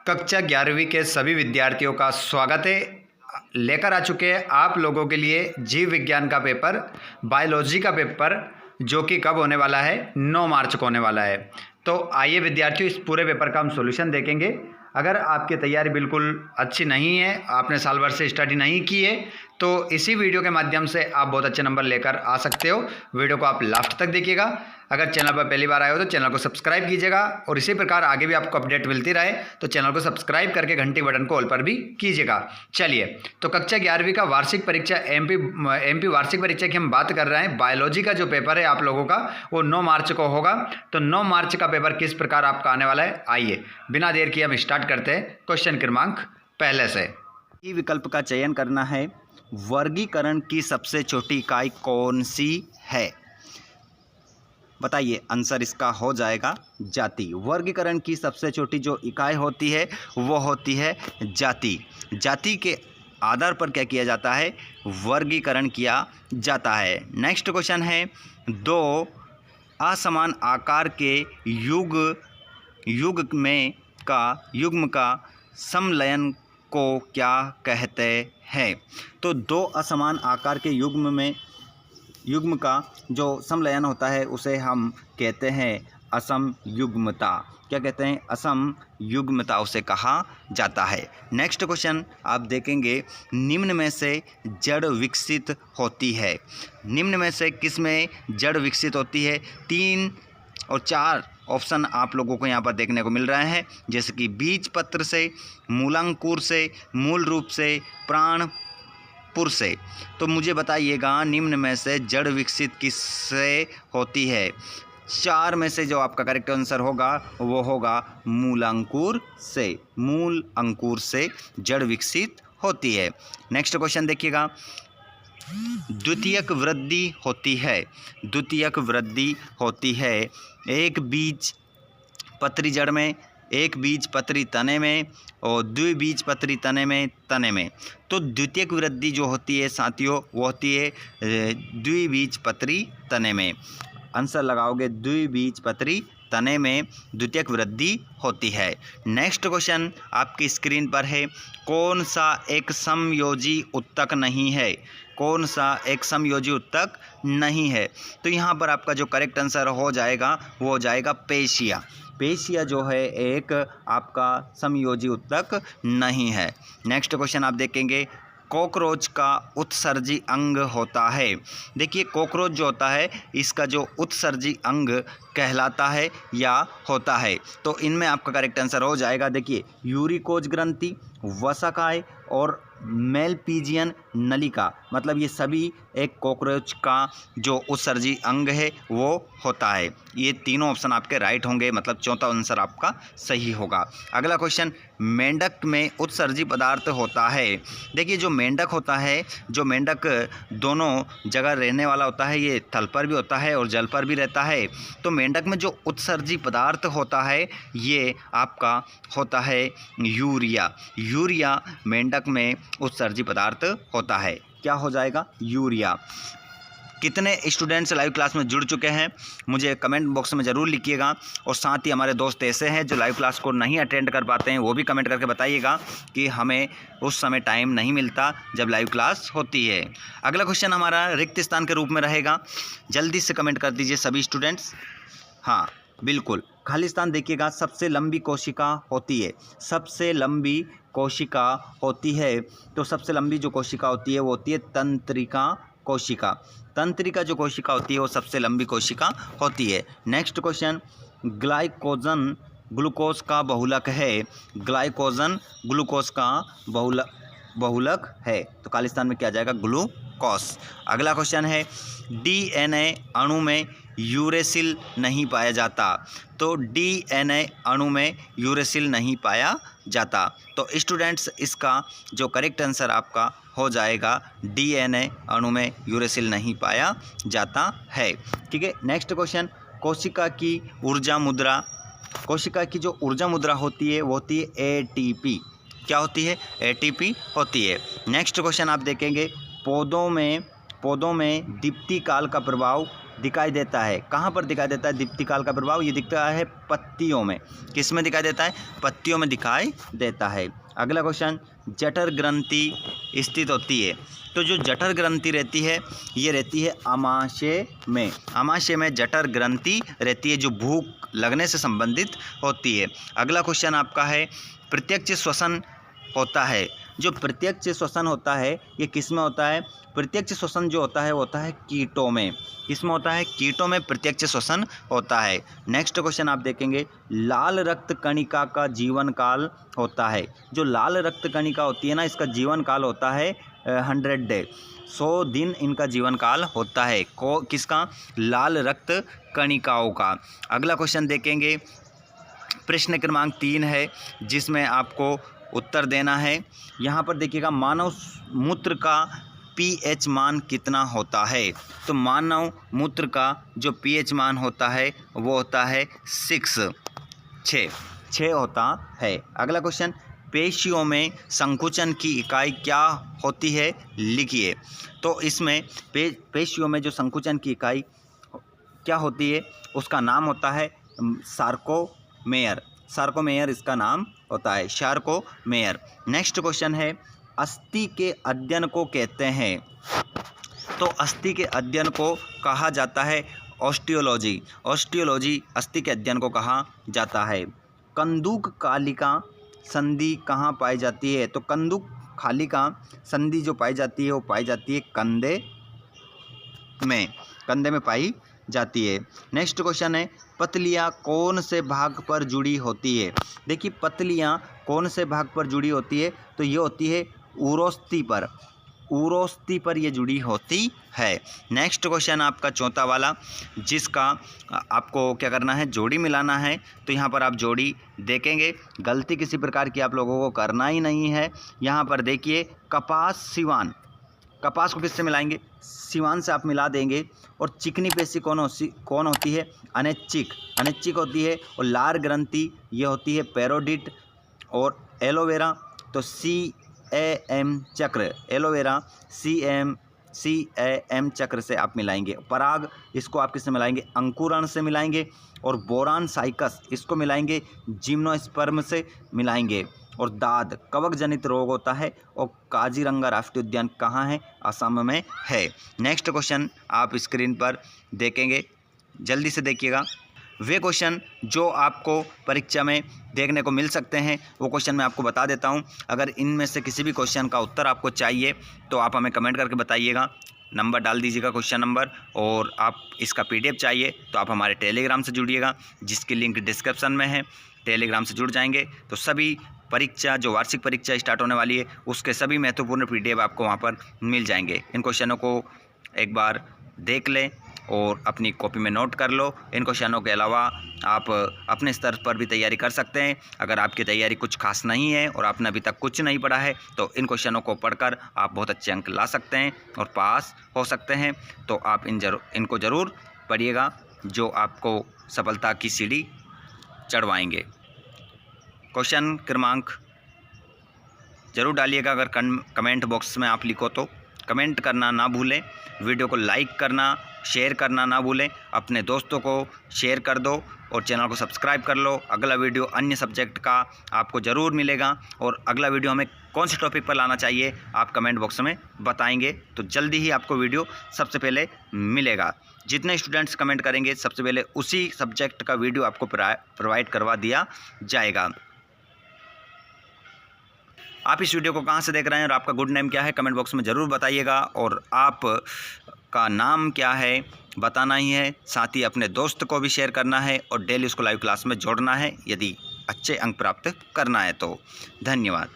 कक्षा 11वीं के सभी विद्यार्थियों का स्वागत है। लेकर आ चुके हैं आप लोगों के लिए जीव विज्ञान का पेपर, बायोलॉजी का पेपर, जो कि कब होने वाला है, 9 मार्च को होने वाला है। तो आइए विद्यार्थियों, इस पूरे पेपर का हम सॉल्यूशन देखेंगे। अगर आपकी तैयारी बिल्कुल अच्छी नहीं है, आपने साल भर से स्टडी नहीं की है, तो इसी वीडियो के माध्यम से आप बहुत अच्छे नंबर लेकर आ सकते हो। वीडियो को आप लास्ट तक देखिएगा। अगर चैनल पर पहली बार आए हो तो चैनल को सब्सक्राइब कीजिएगा और इसी प्रकार आगे भी आपको अपडेट मिलती रहे तो चैनल को सब्सक्राइब करके घंटी बटन को ऑल पर भी कीजिएगा। चलिए, तो कक्षा 11वीं का वार्षिक परीक्षा एमपी वार्षिक परीक्षा की हम बात कर रहे हैं। बायोलॉजी का जो पेपर है आप लोगों का वो 9 मार्च को होगा। तो 9 मार्च का पेपर किस प्रकार आपका आने वाला है, आइए बिना देर किए हम स्टार्ट करते हैं। क्वेश्चन क्रमांक पहले से ई विकल्प का चयन करना है। वर्गीकरण की सबसे छोटी इकाई कौन सी है? बताइए, आंसर इसका हो जाएगा जाति। वर्गीकरण की सबसे छोटी जो इकाई होती है वो होती है जाति। जाति के आधार पर क्या किया जाता है, वर्गीकरण किया जाता है। नेक्स्ट क्वेश्चन है, दो असमान आकार के युग्म का समलयन को क्या कहते हैं? तो दो असमान आकार के युग्म का जो समलयन होता है उसे हम कहते हैं असमयुग्मता। क्या कहते हैं? असमयुग्मता उसे कहा जाता है। नेक्स्ट क्वेश्चन आप देखेंगे, निम्न में से जड़ विकसित होती है। निम्न में से किस में जड़ विकसित होती है? 3 और 4 ऑप्शन आप लोगों को यहाँ पर देखने को मिल रहे हैं, जैसे कि बीज पत्र से, मूलांकुर से, मूल रूप से, प्राणपुर से। तो मुझे बताइएगा, निम्न में से जड़ विकसित किससे होती है? 4 में से जो आपका करेक्ट आंसर होगा वो होगा मूलांकुर से। मूल अंकुर से जड़ विकसित होती है। नेक्स्ट क्वेश्चन देखिएगा, द्वितीयक वृद्धि होती है। द्वितीयक वृद्धि होती है एक बीज पत्री जड़ में, एक बीज पत्री तने में और द्विबीजपत्री तने में। तो द्वितीयक वृद्धि जो होती है साथियों वो होती है द्विबीजपत्री तने में। आंसर लगाओगे, द्विबीजपत्री तने में द्वितीयक वृद्धि होती है। नेक्स्ट क्वेश्चन आपकी स्क्रीन पर है, कौन सा एक समयोजी उत्तक नहीं है? कौन सा एक समयोजी उत्तक नहीं है? तो यहाँ पर आपका जो करेक्ट आंसर हो जाएगा वो हो जाएगा पेशिया। पेशिया जो है एक आपका समयोजी उत्तक नहीं है। नेक्स्ट क्वेश्चन आप देखेंगे, कॉकरोच का उत्सर्जी अंग होता है। देखिए, कॉकरोच जो होता है इसका जो उत्सर्जी अंग कहलाता है या होता है। तो इनमें आपका करेक्ट आंसर हो जाएगा, देखिए, यूरिकोज ग्रंथि, वसाकाय और मेलपीजियन नलिका। मतलब ये सभी एक कॉकरोच का जो उत्सर्जी अंग है वो होता है। ये तीनों ऑप्शन आपके राइट होंगे, मतलब चौथा आंसर आपका सही होगा। अगला क्वेश्चन, मेंढक में उत्सर्जी पदार्थ होता है। देखिए, जो मेंढक होता है, जो मेंढक दोनों जगह रहने वाला होता है, ये थल पर भी होता है और जल पर भी रहता है। तो मेंढक में जो उत्सर्जी पदार्थ होता है ये आपका होता है यूरिया। यूरिया मेंढक में उत्सर्जी पदार्थ होता है। क्या हो जाएगा? यूरिया। कितने स्टूडेंट्स लाइव क्लास में जुड़ चुके हैं मुझे कमेंट बॉक्स में ज़रूर लिखिएगा। और साथ ही हमारे दोस्त ऐसे हैं जो लाइव क्लास को नहीं अटेंड कर पाते हैं, वो भी कमेंट करके बताइएगा कि हमें उस समय टाइम नहीं मिलता जब लाइव क्लास होती है। अगला क्वेश्चन हमारा रिक्त स्थान के रूप में रहेगा। जल्दी से कमेंट कर दीजिए सभी स्टूडेंट्स। हाँ बिल्कुल, खाली स्थान देखिएगा। सबसे लंबी कोशिका होती है, सबसे लंबी कोशिका होती है। तो सबसे लंबी जो कोशिका होती है वो होती है तंत्रिका कोशिका। तंत्रिका जो कोशिका होती है वो सबसे लंबी कोशिका होती है। नेक्स्ट क्वेश्चन, ग्लाइकोजन ग्लूकोज का बहुलक है। ग्लाइकोजन ग्लूकोज का बहुलक है। तो खाली स्थान में क्या जाएगा? ग्लूकोज। अगला क्वेश्चन है, डीएनए अणु में यूरेसिल नहीं पाया जाता। तो डीएनए अणु में यूरेसिल नहीं पाया जाता। तो स्टूडेंट्स इसका जो करेक्ट आंसर आपका हो जाएगा, डीएनए अणु में यूरेसिल नहीं पाया जाता है। ठीक है। नेक्स्ट क्वेश्चन, कोशिका की ऊर्जा मुद्रा। कोशिका की जो ऊर्जा मुद्रा होती है वो होती है एटीपी। क्या होती है? एटीपी होती है। नेक्स्ट क्वेश्चन आप देखेंगे, पौधों में दीप्ति काल का प्रभाव दिखाई देता है। कहाँ पर दिखाई देता है दीप्तिकाल का प्रभाव? ये दिखता है पत्तियों में। किस में दिखाई देता है? पत्तियों में दिखाई देता है। अगला क्वेश्चन, जठर ग्रंथि स्थित होती है। तो जो जठर ग्रंथि रहती है ये रहती है आमाशय में। आमाशय में जठर ग्रंथि रहती है जो भूख लगने से संबंधित होती है। अगला क्वेश्चन आपका है, प्रत्यक्ष श्वसन होता है। जो प्रत्यक्ष श्वसन होता है ये किस में होता है? प्रत्यक्ष श्वसन जो होता है वो होता है कीटों में। किसमें होता है? कीटों में प्रत्यक्ष श्वसन होता है। नेक्स्ट क्वेश्चन आप देखेंगे, लाल रक्त कणिका का जीवन काल होता है। जो लाल रक्त कणिका होती है ना, इसका जीवन काल होता है 100 डे, 100 दिन इनका जीवन काल होता है। किसका? लाल रक्त कणिकाओं का। अगला क्वेश्चन देखेंगे, प्रश्न क्रमांक 3 है जिसमें आपको उत्तर देना है। यहाँ पर देखिएगा, मानव मूत्र का पीएच मान कितना होता है? तो मानव मूत्र का जो पीएच मान होता है वो होता है 6 होता है। अगला क्वेश्चन, पेशियों में संकुचन की इकाई क्या होती है? लिखिए। तो इसमें पेशियों में जो संकुचन की इकाई क्या होती है उसका नाम होता है सार्कोमेयर। सार्कोमेयर इसका नाम होता है, सार्कोमेयर। नेक्स्ट क्वेश्चन है, अस्थि के अध्ययन को कहते हैं। तो अस्थि के अध्ययन को कहा जाता है ऑस्टियोलॉजी। ऑस्टियोलॉजी अस्थि के अध्ययन को कहा जाता है। कंदुक कालिका संधि कहाँ पाई जाती है? तो कंदुक खालिका संधि जो पाई जाती है वो पाई जाती है कंधे में पाई जाती है। नेक्स्ट क्वेश्चन है, पतलियाँ कौन से भाग पर जुड़ी होती है? देखिए, पतलियाँ कौन से भाग पर जुड़ी होती है? तो ये होती है उरोस्थि पर। उरोस्थि पर ये जुड़ी होती है। नेक्स्ट क्वेश्चन आपका चौथा वाला, जिसका आपको क्या करना है? जोड़ी मिलाना है। तो यहाँ पर आप जोड़ी देखेंगे, गलती किसी प्रकार की आप लोगों को करना ही नहीं है। यहाँ पर देखिए, कपास सिवान, कपास को किससे मिलाएंगे? सिवान से आप मिला देंगे। और चिकनी पेशी कौन होती है? अनैच्छिक होती है। और लार ग्रंथि ये होती है पैरोडिट। और एलोवेरा तो CAM चक्र, एलोवेरा CAM चक्र से आप मिलाएंगे। पराग इसको आप किससे मिलाएंगे? अंकुरण से मिलाएंगे। और बोरान साइकस इसको मिलाएंगे जिम्नोस्पर्म से मिलाएंगे। और दाद कवक जनित रोग होता है। और काजीरंगा राष्ट्रीय उद्यान कहाँ है? असम में है। नेक्स्ट क्वेश्चन आप स्क्रीन पर देखेंगे, जल्दी से देखिएगा। वे क्वेश्चन जो आपको परीक्षा में देखने को मिल सकते हैं वो क्वेश्चन मैं आपको बता देता हूं। अगर इनमें से किसी भी क्वेश्चन का उत्तर आपको चाहिए तो आप हमें कमेंट करके बताइएगा, नंबर डाल दीजिएगा क्वेश्चन नंबर। और आप इसका PDF चाहिए तो आप हमारे टेलीग्राम से जुड़िएगा, जिसकी लिंक डिस्क्रिप्शन में है। टेलीग्राम से जुड़ जाएंगे तो सभी परीक्षा, जो वार्षिक परीक्षा स्टार्ट होने वाली है उसके सभी महत्वपूर्ण PDF आपको वहाँ पर मिल जाएंगे। इन क्वेश्चनों को एक बार देख लें और अपनी कॉपी में नोट कर लो। इन क्वेश्चनों के अलावा आप अपने स्तर पर भी तैयारी कर सकते हैं। अगर आपकी तैयारी कुछ खास नहीं है और आपने अभी तक कुछ नहीं पढ़ा है तो इन क्वेश्चनों को पढ़कर आप बहुत अच्छे अंक ला सकते हैं और पास हो सकते हैं। तो आप इनको ज़रूर पढ़िएगा, जो आपको सफलता की सीढ़ी चढ़वाएंगे। क्वेश्चन क्रमांक ज़रूर डालिएगा। अगर कमेंट बॉक्स में आप लिखो तो कमेंट करना ना भूलें। वीडियो को लाइक करना, शेयर करना ना भूलें। अपने दोस्तों को शेयर कर दो और चैनल को सब्सक्राइब कर लो। अगला वीडियो अन्य सब्जेक्ट का आपको ज़रूर मिलेगा। और अगला वीडियो हमें कौन से टॉपिक पर लाना चाहिए आप कमेंट बॉक्स में बताएंगे तो जल्दी ही आपको वीडियो सबसे पहले मिलेगा। जितने स्टूडेंट्स कमेंट करेंगे सबसे पहले उसी सब्जेक्ट का वीडियो आपको प्रोवाइड करवा दिया जाएगा। आप इस वीडियो को कहाँ से देख रहे हैं और आपका गुड नेम क्या है कमेंट बॉक्स में ज़रूर बताइएगा। और आप का नाम क्या है बताना ही है। साथ ही अपने दोस्त को भी शेयर करना है और डेली उसको लाइव क्लास में जोड़ना है यदि अच्छे अंक प्राप्त करना है तो। धन्यवाद।